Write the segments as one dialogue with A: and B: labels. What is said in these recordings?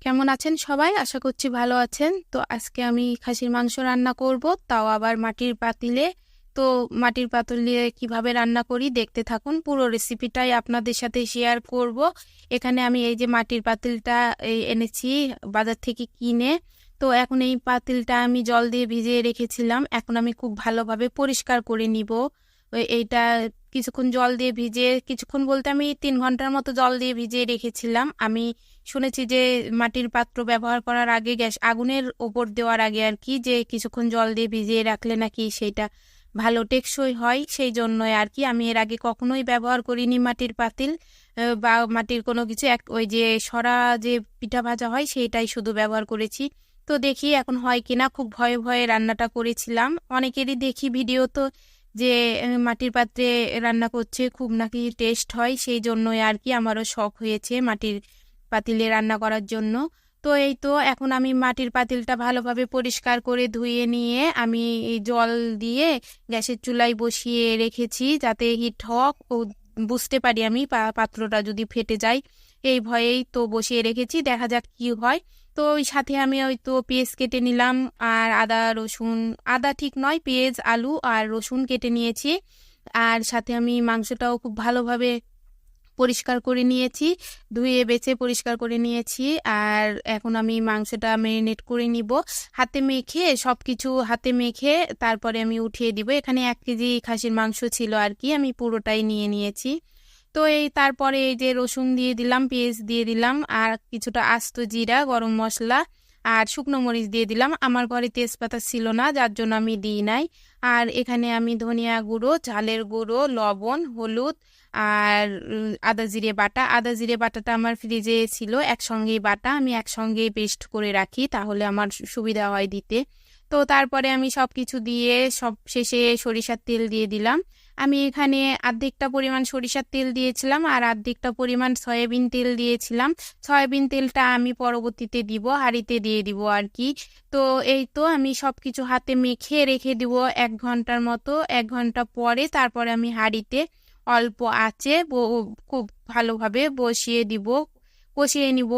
A: কেমন আছেন সবাই? আশা করছি ভালো আছেন। তো আজকে আমি খাসির মাংস রান্না করব, তাও আবার মাটির পাতিলে। তো মাটির পাতিলে কিভাবে রান্না করি দেখতে থাকুন। পুরো রেসিপিটাই আপনাদের সাথে শেয়ার করব। এখানে আমি এই যে মাটির পাতিলটা এনেছি বাজার থেকে কিনে। তো এখন এই পাতিলটা আমি জল দিয়ে ভিজিয়ে রেখেছিলাম। এখন আমি খুব ভালোভাবে পরিষ্কার করে নিব। এইটা কিছুক্ষণ জল দিয়ে ভিজিয়ে, কিছুক্ষণ বলতে আমি 3 ঘন্টার মতো জল দিয়ে ভিজিয়ে রেখেছিলাম। আমি শুনেছি যে মাটির পাত্র ব্যবহার করার আগে, গ্যাস আগুনের ওপর দেওয়ার আগে আর কি, যে কিছুক্ষণ জল দিয়ে ভিজিয়ে রাখলে নাকি সেটা ভালো টেকসই হয়। সেই জন্যই আর কি, আমি এর আগে কখনোই ব্যবহার করিনি মাটির পাতিল বা মাটির কোনো কিছু। ওই যে সরা যে পিঠা ভাজা হয় সেইটাই শুধু ব্যবহার করেছি। তো দেখি এখন হয় কিনা। খুব ভয়ে ভয়ে রান্নাটা করেছিলাম। অনেকেরই দেখি ভিডিও তো যে মাটির পাত্রে রান্না করছে, খুব নাকি টেস্ট হয়। সেই জন্যই আর কি আমারও শখ হয়েছে মাটির পাতিলে রান্না করার জন্য। তো এই তো এখন আমি মাটির পাতিলটা ভালোভাবে পরিষ্কার করে ধুয়ে নিয়ে আমি এই জল দিয়ে গ্যাসের চুলায় বসিয়ে রেখেছি, যাতে হিট হোক ও বুঝতে পারি আমি পাত্রটা যদি ফেটে যায়। এই ভয়েই তো বসিয়ে রেখেছি, দেখা যাক কি হয়। তো ওই সাথে আমি ওই তো পেঁয়াজ কেটে নিলাম, আর আদা রসুন, আদা ঠিক নয়, পেঁয়াজ আলু আর রসুন কেটে নিয়েছি। আর সাথে আমি মাংসটাও খুব ভালোভাবে পরিষ্কার করে নিয়েছি, ধুয়ে বেছে পরিষ্কার করে নিয়েছি। আর এখন আমি মাংসটা ম্যারিনেট করে নিব, হাতে মেখে, সব কিছু হাতে মেখে তারপরে আমি উঠিয়ে দিব। এখানে 1 কেজি খাসির মাংস ছিল আর কি, আমি পুরোটাই নিয়ে নিয়েছি। তো এই তারপরে এই যে রসুন দিয়ে দিলাম, পেঁয়াজ দিয়ে দিলাম, আর কিছুটা আস্ত জিরা, গরম মশলা আর শুকনো মরিচ দিয়ে দিলাম। আমার ঘরে তেজপাতা ছিল না, যার জন্য আমি দিই নাই। আর এখানে আমি ধনিয়া গুঁড়ো, ঝালের গুঁড়ো, লবণ, হলুদ আর আদা জিরে বাটা। আদা জিরে বাটাটা আমার ফ্রিজে ছিল, একসঙ্গেই বাটা, আমি একসঙ্গেই পেস্ট করে রাখি, তাহলে আমার সুবিধা হয় দিতে। তো তারপরে আমি সব কিছু দিয়ে সব শেষে সরিষার তেল দিয়ে দিলাম। আমি এখানে অর্ধেকটা পরিমাণ সরিষার তেল দিয়েছিলাম আর অর্ধেকটা পরিমাণ সয়াবিন তেল দিয়েছিলাম। সয়াবিন তেলটা আমি পরবর্তীতে দিব, হাঁড়িতে দিয়ে দিব আর কি। তো এই তো আমি সব কিছু হাতে মেখে রেখে দিব 1 ঘন্টার মতো। 1 ঘন্টা পরে তারপরে আমি হাঁড়িতে অল্প আঁচে খুব ভালোভাবে বসিয়ে দিব, কষিয়ে নিব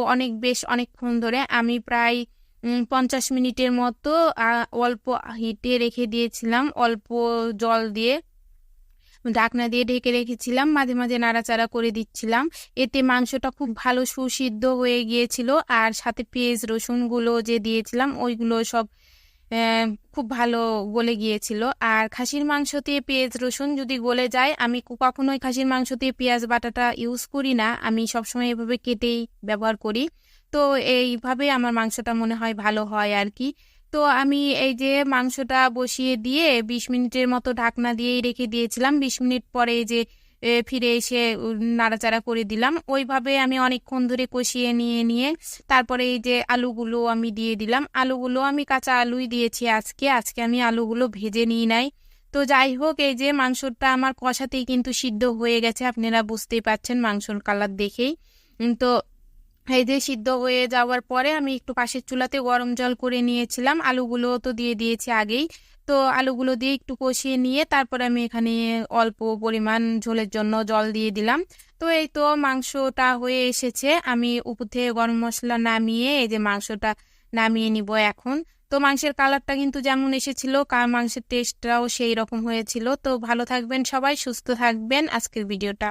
A: বেশ অনেকক্ষণ ধরে। আমি প্রায় 50 মিনিটের মতো অল্প হিটে রেখে দিয়েছিলাম, অল্প জল দিয়ে ঢাকনা দিয়ে ঢেকে রেখেছিলাম, মাঝে মাঝে নাড়াচাড়া করে দিচ্ছিলাম। এতে মাংসটা খুব ভালো সুসিদ্ধ হয়ে গিয়েছিল। আর সাথে পেঁয়াজ রসুনগুলো যে দিয়েছিলাম ওইগুলো সব খুব ভালো গলে গিয়েছিল। আর খাসির মাংসতে পেঁয়াজ রসুন যদি গলে যায়, আমি কখনোই খাসির মাংসতে পেঁয়াজ বাটাটা ইউজ করি না, আমি সবসময় এভাবে কেটেই ব্যবহার করি। তো এইভাবে আমার মাংসটা মনে হয় ভালো হয় আর কি। তো আমি এই যে মাংসটা বসিয়ে দিয়ে 20 মিনিটের মতো ঢাকনা দিয়েই রেখে দিয়েছিলাম। 20 মিনিট পরে এই যে ফিরে এসে নাড়াচাড়া করে দিলাম। ওইভাবে আমি অনেকক্ষণ ধরে কষিয়ে নিয়ে তারপরে এই যে আলুগুলো আমি দিয়ে দিলাম। আলুগুলো আমি কাঁচা আলুই দিয়েছি আজকে আমি আলুগুলো ভেজে নিই নাই। তো যাই হোক, এই যে মাংসটা আমার কষাতেই কিন্তু সিদ্ধ হয়ে গেছে, আপনারা বুঝতেই পাচ্ছেন মাংসর কালার দেখেই। তো এই যে সিদ্ধ হয়ে যাওয়ার পরে আমি একটু পাশের চুলাতে গরম জল করে নিয়েছিলাম, আলুগুলো তো দিয়ে দিয়েছি আগেই। তো আলুগুলো দিয়ে একটু কষিয়ে নিয়ে তারপরে আমি এখানে অল্প পরিমাণ ঝোলের জন্য জল দিয়ে দিলাম। তো এই তো মাংসটা হয়ে এসেছে, আমি উপর থেকে গরম মশলা নামিয়ে এই যে মাংসটা নামিয়ে নিব এখন। তো মাংসের কালারটা কিন্তু যেমন এসেছিল, মাংসের টেস্টটাও সেই রকম হয়েছিল। তো ভালো থাকবেন সবাই, সুস্থ থাকবেন। আজকের ভিডিওটা